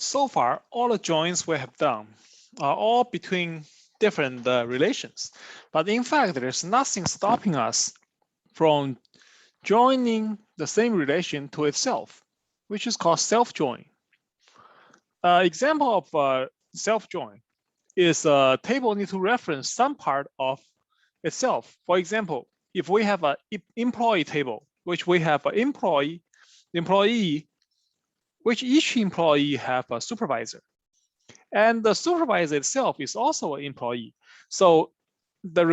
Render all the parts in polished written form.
So far, all the joins we have done are all between different relations. But in fact, there's nothing stopping us from joining the same relation to itself, which is called self-join. Example of self-join is a table need to reference some part of itself. For example, if we have an employee table, which we have an employee, which each employee have a supervisor. And the supervisor itself is also an employee. So the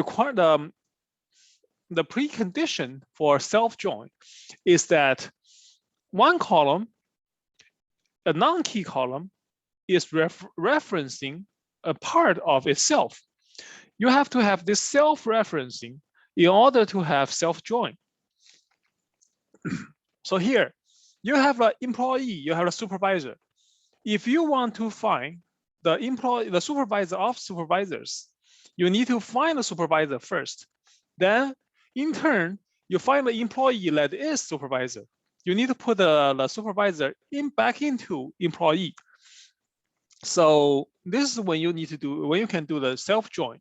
the precondition for self-join is that one column, a non-key column, is referencing a part of itself. You have to have this self-referencing in order to have self-join. So here, you have an employee, you have a supervisor. If you want to find the supervisor of supervisors, you need to find the supervisor first. Then, in turn, you find the employee that is supervisor. You need to put the supervisor back into employee. So this is when you need to do, when you can do the self-join.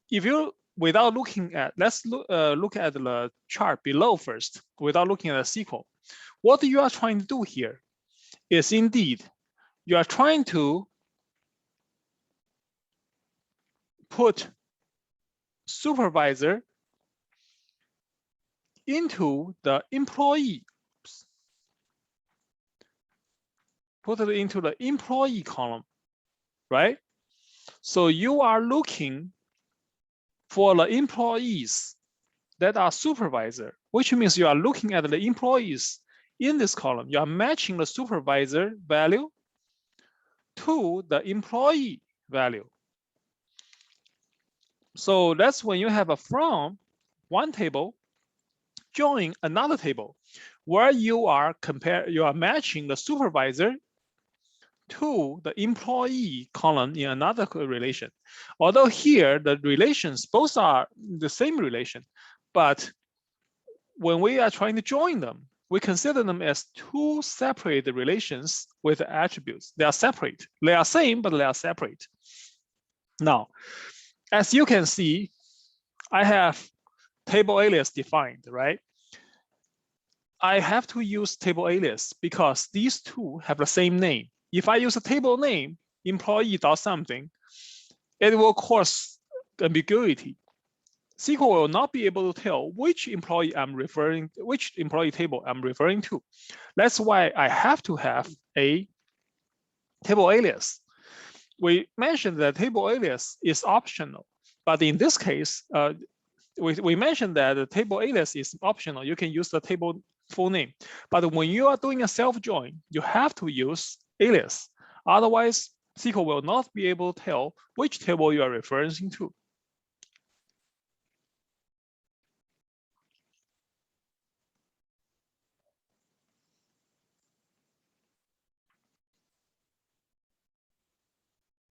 If you, without looking at, let's look at the chart below first, without looking at the SQL. What you are trying to do here is indeed, you are trying to put supervisor into the employee. Put it into the employee column, right? So you are looking for the employees that are supervisor, which means you are looking at the employees in this column. You are matching the supervisor value to the employee value. So that's when you have a from one table join another table where you are matching the supervisor to the employee column in another relation. Although here the relations both are the same relation, but when we are trying to join them, we consider them as two separate relations with attributes. They are separate. They are same, but they are separate. Now, as you can see, I have table alias defined, right? I have to use table alias because these two have the same name. If I use a table name, employee does something, it will cause ambiguity. SQL will not be able to tell which employee table I'm referring to. That's why I have to have a table alias. We mentioned that table alias is optional, but in this case, we mentioned that the table alias is optional. You can use the table full name, but when you are doing a self-join, you have to use alias. Otherwise, SQL will not be able to tell which table you are referring to.